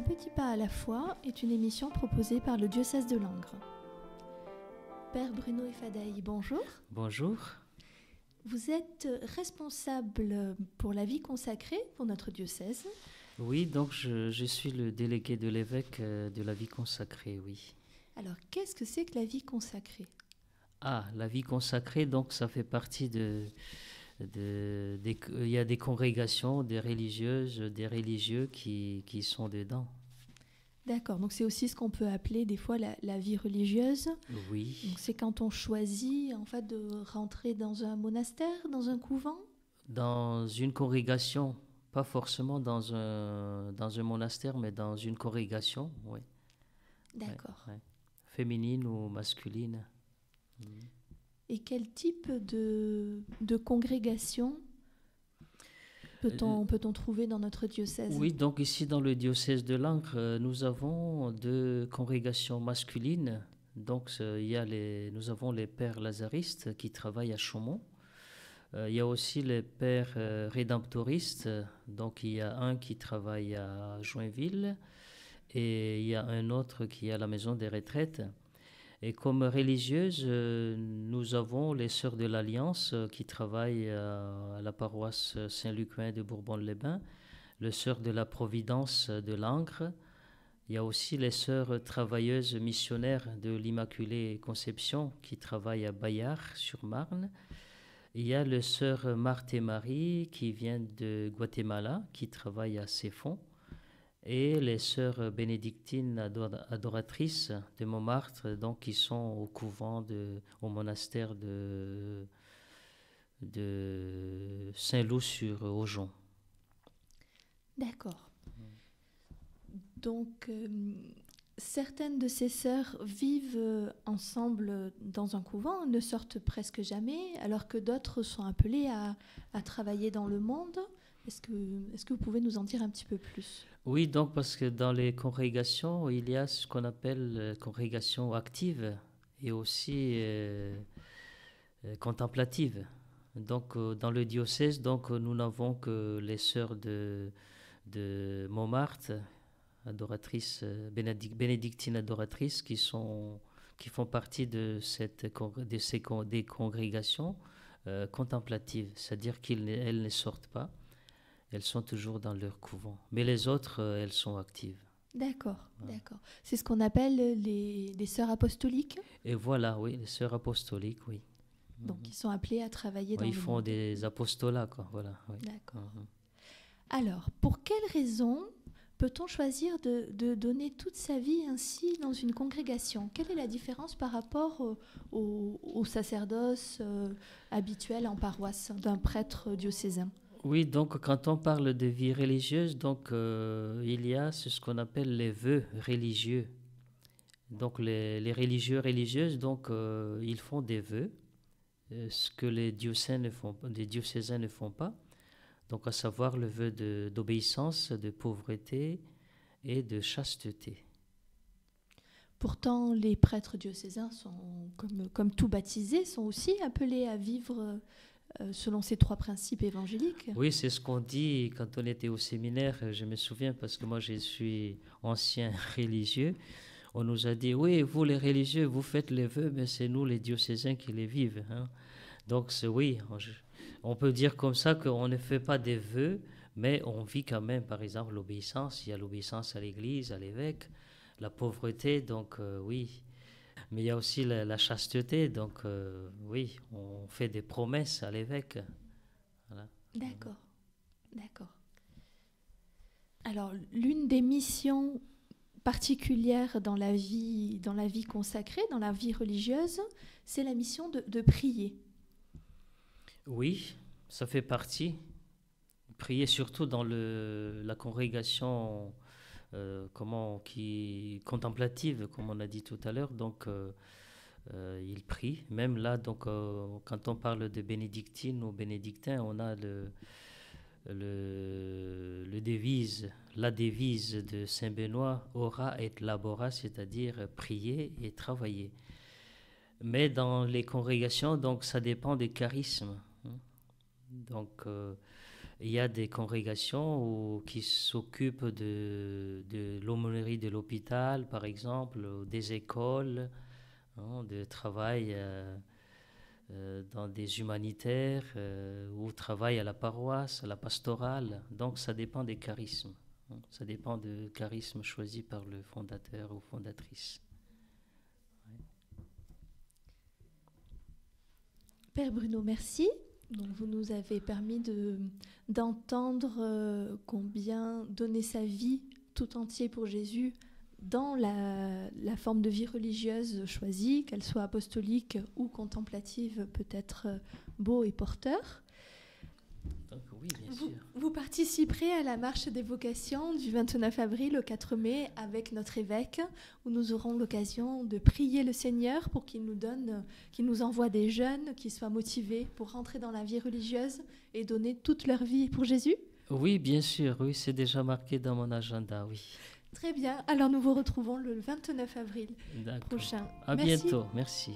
petit pas à la fois est une émission proposée par le diocèse de Langres. Père Bruno Efadaï, bonjour. Bonjour. Vous êtes responsable pour la vie consacrée pour notre diocèse. Oui, donc je suis le délégué de l'évêque de la vie consacrée, oui. Alors, qu'est-ce que c'est que la vie consacrée ? Ah, la vie consacrée, donc ça fait partie il y a des congrégations, des religieuses, des religieux qui sont dedans. D'accord, donc c'est aussi ce qu'on peut appeler des fois la vie religieuse. Oui. Donc c'est quand on choisit en fait de rentrer dans un monastère, dans un couvent ? Dans une congrégation, pas forcément dans un monastère, mais dans une congrégation, oui. D'accord. Ouais. Féminine ou masculine. Et quel type de congrégation peut-on trouver dans notre diocèse ? Oui, donc ici dans le diocèse de Langres, nous avons 2 congrégations masculines. Donc nous avons les pères lazaristes qui travaillent à Chaumont. Il y a aussi les pères rédemptoristes. Donc il y a un qui travaille à Joinville et il y a un autre qui est à la maison des retraites. Et comme religieuses, nous avons les Sœurs de l'Alliance qui travaillent à la paroisse Saint-Luquin de Bourbon-les-Bains, les Sœurs de la Providence de Langres. Il y a aussi les Sœurs travailleuses missionnaires de l'Immaculée Conception qui travaillent à Bayard-sur-Marne. Il y a les Sœurs Marthe et Marie qui viennent de Guatemala, qui travaillent à Ceffonds. Et les sœurs bénédictines adoratrices de Montmartre, donc qui sont au couvent, au monastère de Saint-Loup-sur-Aujon. D'accord. Donc, certaines de ces sœurs vivent ensemble dans un couvent, ne sortent presque jamais, alors que d'autres sont appelées à travailler dans le monde. Est-ce que vous pouvez nous en dire un petit peu plus ? Oui, donc parce que dans les congrégations, il y a ce qu'on appelle congrégation active et aussi contemplative. Donc dans le diocèse, donc nous n'avons que les sœurs de Montmartre, adoratrices, bénédictines adoratrices, qui font partie des congrégations contemplatives, c'est-à-dire qu'elles ne sortent pas. Elles sont toujours dans leur couvent. Mais les autres, elles sont actives. D'accord, d'accord. C'est ce qu'on appelle les sœurs apostoliques ? Et voilà, oui, les sœurs apostoliques, oui. Donc, ils sont appelés à travailler dans le monde. Ils font des apostolats, quoi, voilà. Oui. D'accord. Alors, pour quelles raisons peut-on choisir de donner toute sa vie ainsi dans une congrégation ? Quelle est la différence par rapport au sacerdoce habituel en paroisse d'un prêtre diocésain ? Oui, donc quand on parle de vie religieuse, donc il y a ce qu'on appelle les vœux religieux. Donc les religieuses, donc ils font des vœux, ce que les diocésains ne font pas. Donc à savoir le vœu d'obéissance, de pauvreté et de chasteté. Pourtant, les prêtres diocésains sont, comme tout baptisés, sont aussi appelés à vivre selon ces 3 principes évangéliques. Oui, c'est ce qu'on dit quand on était au séminaire. Je me souviens parce que moi, je suis ancien religieux. On nous a dit, oui, vous les religieux, vous faites les vœux, mais c'est nous les diocésains qui les vivent. Hein. Donc, oui, on peut dire comme ça qu'on ne fait pas des vœux, mais on vit quand même, par exemple, l'obéissance. Il y a l'obéissance à l'Église, à l'évêque, la pauvreté, donc oui. Mais il y a aussi la chasteté, donc oui, on fait des promesses à l'évêque. Voilà. D'accord, d'accord. Alors, l'une des missions particulières dans la vie consacrée, dans la vie religieuse, c'est la mission de prier. Oui, ça fait partie. Prier surtout dans la congrégation contemplative, comme on a dit tout à l'heure. Donc, il prie. Même là, donc, quand on parle de bénédictines ou bénédictins, on a la devise de Saint Benoît, ora et labora, c'est-à-dire prier et travailler. Mais dans les congrégations, donc, ça dépend des charismes. Donc, il y a des congrégations qui s'occupent de l'aumônerie de l'hôpital, par exemple, ou des écoles, hein, de travail dans des humanitaires, ou travail à la paroisse, à la pastorale. Donc, ça dépend des charismes. Hein. Ça dépend du charisme choisi par le fondateur ou fondatrice. Père Bruno, merci. Donc, vous nous avez permis d'entendre combien donner sa vie tout entier pour Jésus dans la forme de vie religieuse choisie, qu'elle soit apostolique ou contemplative, peut être beau et porteur. Donc, oui, bien sûr. Vous participerez à la marche des vocations du 29 avril au 4 mai avec notre évêque, où nous aurons l'occasion de prier le Seigneur pour qu'il nous envoie des jeunes qui soient motivés pour rentrer dans la vie religieuse et donner toute leur vie pour Jésus. Oui, bien sûr, oui, c'est déjà marqué dans mon agenda, oui. Très bien, alors nous vous retrouvons le 29 avril prochain. À bientôt, merci.